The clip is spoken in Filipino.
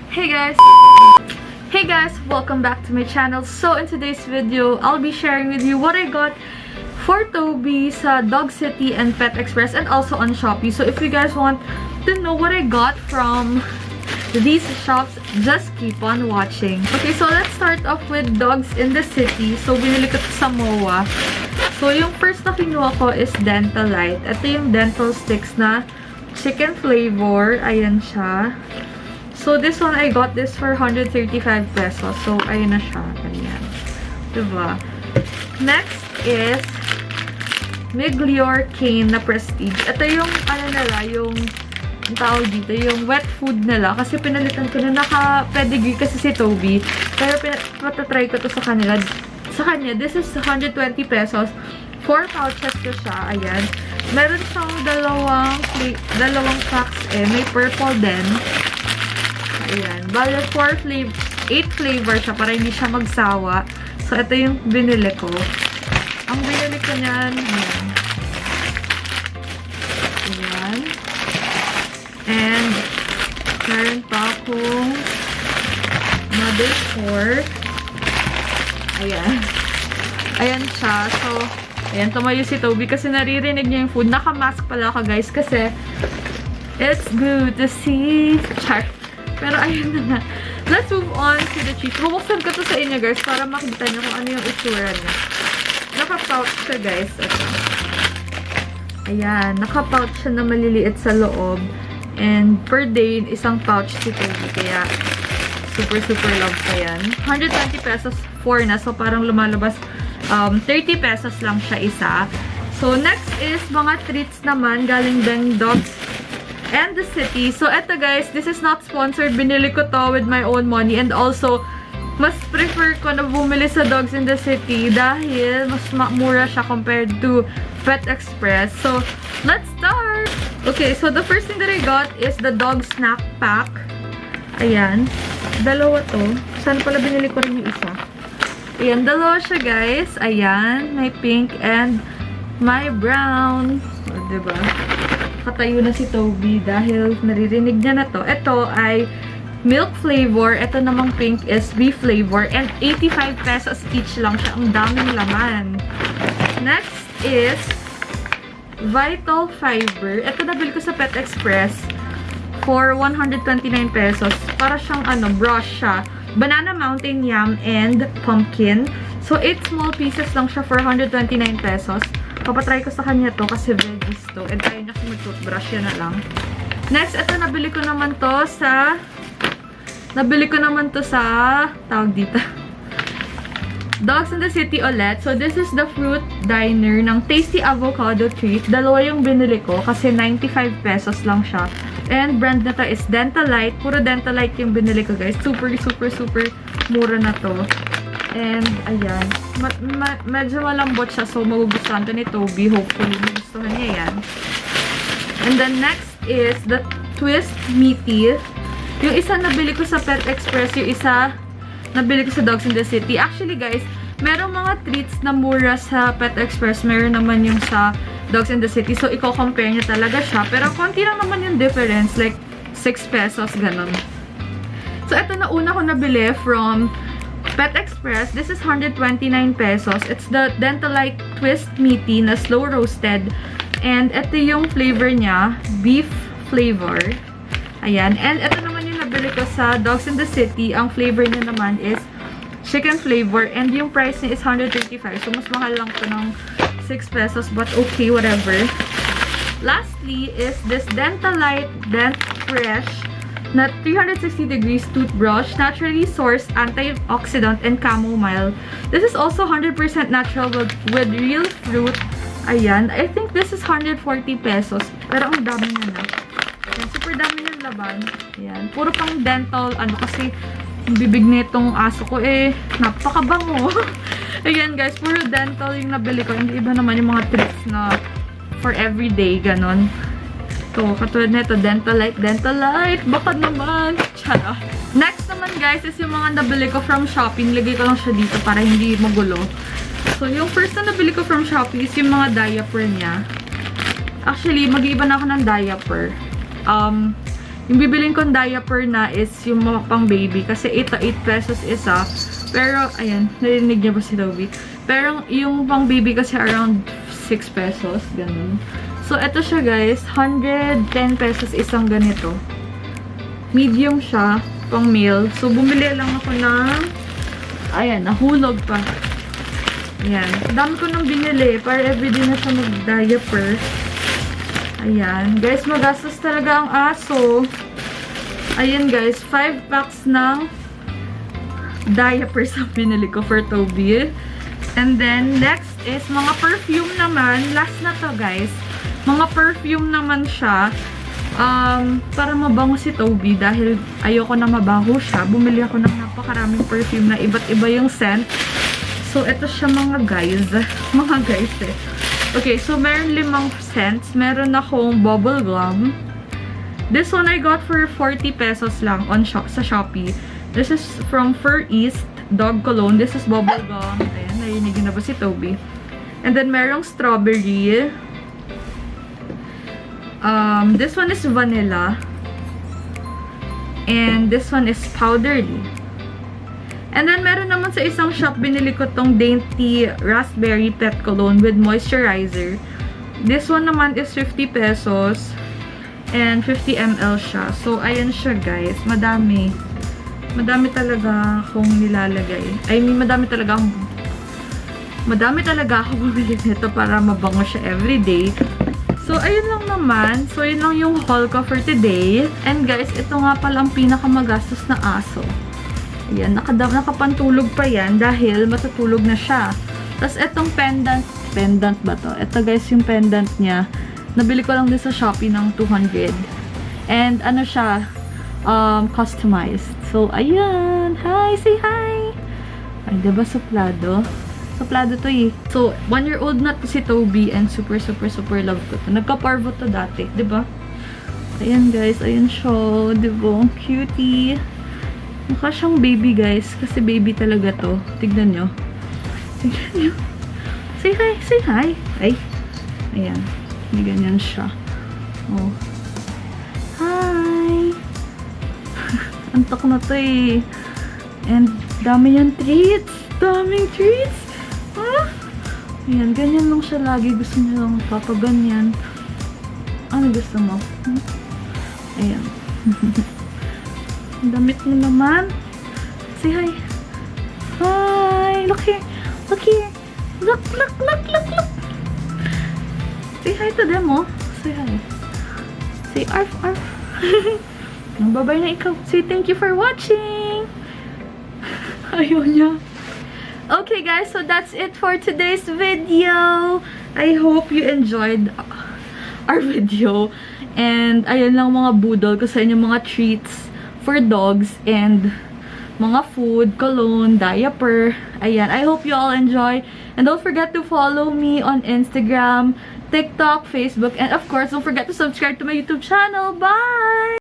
Hey guys, welcome back to my channel. So in today's video, I'll be sharing with you what I got for Toby sa Dog City and Pet Express and also on Shopee. So if you guys want to know what I got from these shops, just keep on watching. Okay, so let's start off with Dogs in the City. So binili ko ito sa MOA. So yung first na kinuha ko is Dental Light. Ito yung dental sticks na chicken flavor. Ayan siya. So, this one, I got this for 135 pesos. So, ayun na siya. Ganyan. Diba? Next is Miglior Cane na Prestige. Ito yung, ano nila, yung tawag dito, yung wet food nila. Kasi pinalitan ko na naka-pedigree kasi si Toby. Pero patatry ko to sa kanila. Sa kanya, this is 120 pesos. 4 pouches ko siya. Ayan. Meron siyang dalawang packs eh. May purple din. Ayan. Bale, 8 flavor siya para hindi siya magsawa. So, ito yung binili ko. Ang binili ko niyan, ayan. Ayan. And, meron pa akong mother pork. Ayan. Ayan siya. So, ayan, tumayo si Toby kasi naririnig niya yung food. Naka-mask pala ako, guys, kasi it's good to see. Char. Pero ayun na nga. Let's move on to the cheese. Bubuksan ko to sa inyo, guys, para makita nyo kung ano yung itsura niya. Naka-pouch siya, guys. Ito. Ayan. Naka-pouch siya na maliliit sa loob. And per day, isang pouch si Toby. Kaya, super love ko yan. 120 pesos 4 na. So, parang lumalabas 30 pesos lang siya isa. So, next is mga treats naman. Galing din Dogs and the City. So, eto guys, this is not sponsored. Binili ko to with my own money. And also, mas prefer ko na bumili sa Dogs in the City dahil mas mura siya compared to Pet Express. So, let's start! Okay, so the first thing that I got is the dog snack pack. Ayan. Dalawa to. Saan pala binili ko rin yung isa? Ayan, dalawa siya guys. Ayan. May pink and may brown. O, diba? Katayo na si Toby dahil naririnig niya na to. Ito ay milk flavor. Ito namang pink is beef flavor. And 85 pesos each lang siya. Ang daming laman. Next is Vital Fiber. Ito nabili ko sa Pet Express for 129 pesos. Para siyang brush siya. Banana Mountain Yam and Pumpkin. So, 8 small pieces lang siya for 129 pesos. Papatry ko sa kanya to kasi veggies to. And tayo niya kasi mag-toothbrush. Yan na lang. Next, ito nabili ko naman to sa tawag dito. Dogs in the City ulit. So, this is the fruit diner ng Tasty Avocado Treat. Dalawa yung binili ko kasi 95 pesos lang siya. And brand na to is Dental Light. Puro Dental Light yung binili ko, guys. Super mura na to. And, ayan. Medyo malambot siya. So, magugustuhan to ni Toby. Hopefully, magustuhan niya yan. And then, next is the Twist Meaty. Yung isa nabili ko sa Pet Express. Yung isa nabili ko sa Dogs in the City. Actually, guys, merong mga treats na mura sa Pet Express. Meron naman yung sa Dogs in the City. So, i-compare niya talaga siya. Pero, konti lang naman yung difference. Like, 6 pesos, ganun. So, ito na una ko nabili from Pet Express. This is 129 pesos. It's the Dental Light Twist Meaty na slow roasted. And ito yung flavor niya, beef flavor. Ayan. And ito naman yung nabili ko sa Dogs in the City. Ang flavor niya naman is chicken flavor. And yung price niya is 135. So, mas mahal lang to ng 6 pesos. But okay, whatever. Lastly is this Dental Light Dent Fresh na 360 degrees toothbrush, naturally sourced antioxidant and chamomile. This is also 100% natural with real fruit. Ayan. I think this is 140 pesos. Pero ang dami na na. Ayan, super dami ng laban. Ayan. Puro pang dental, kasi yung bibig nitong aso ko napakabango. Ayan guys, puro dental yung nabili ko. Hindi iba naman yung mga tricks na for everyday, ganon. So, katulad nito, Dental Light. Baka naman. Tara. Next naman, guys, is yung mga nabili ko from Shopee. Nilagay ko lang siya dito para hindi magulo. So, yung first na nabili ko from Shopee is yung mga diaper niya. Actually, mag-iiba na ako ng diaper. Yung bibilin kong diaper na is yung mga pang baby. Kasi 8 pesos isa. Pero, ayan, narinig niya ba si Toby? Pero yung pang baby kasi around 6 pesos. Ganun. So, eto siya guys. 110 pesos isang ganito. Medium siya. Pang male. So, bumili lang ako ng, ayan, nahulog pa. Ayan. Dami ko nang binili. Para everyday na siya mag-diaper. Ayan. Guys, magastos talaga ang aso. Ayan guys. 5 packs ng diapers ang binili ko for Toby. And then, next is mga perfume naman. Last na to guys. Mga perfume naman siya. Para mabango si Toby dahil ayoko na mabango siya. Bumili ako ng napakaraming perfume na iba't iba yung scent. So, ito siya mga guys. Mga guys eh. Okay, so meron 5 scents. Meron akong bubble gum. This one I got for 40 pesos lang on sa Shopee. This is from Felise dog cologne. This is bubble gum. Ayan, narinig na ba si Toby? And then merong strawberry. This one is vanilla. And this one is powdery. And then, meron naman sa isang shop, binili ko tong dainty raspberry pet cologne with moisturizer. This one naman is 50 pesos. And 50 ml siya. So, ayan siya guys. Madami. Madami talaga akong nilalagay. I mean, madami talaga ako bumili nito para mabango siya everyday. So, ayun lang naman. So, yun lang yung haul ko for today. And guys, ito nga pala ang pinakamagastos na aso. Ayan, nakapantulog pa yan dahil matutulog na siya. Tapos, itong pendant ba to? Ito guys, yung pendant niya. Nabili ko lang din sa Shopee ng 200. And, ano siya, customized. So, ayan. Hi! Say hi! Ay, diba suplado? Suplado to eh. So, 1-year-old na to si Toby and super love ko to. Nagka-parvo to dati, diba? Ayan guys, ayan siya. Diba? Ang cutie. Mukha siyang baby guys. Kasi baby talaga to. Tignan nyo. Tignan nyo. Say hi! Say hi! Ay. Ayan. May ganyan siya. Oh. Hi! Antok na to eh. And dami yung treats. Daming treats. Ha? Ayan, ganyan lang siya lagi. Gusto niya lang papaganyan. Ano gusto mo? Ayan. Ang damit mo naman. Say hi. Hi! Look here. Look here. Look. Say hi to them, oh. Say hi. Say arf. Bye-bye na ikaw. Say thank you for watching. Ayaw niya. Okay guys, so that's it for today's video. I hope you enjoyed our video. And ayun lang mga budol ko sa inyo, mga treats for dogs and mga food, cologne, diaper. Ayan, I hope you all enjoy. And don't forget to follow me on Instagram, TikTok, Facebook, and of course, don't forget to subscribe to my YouTube channel. Bye!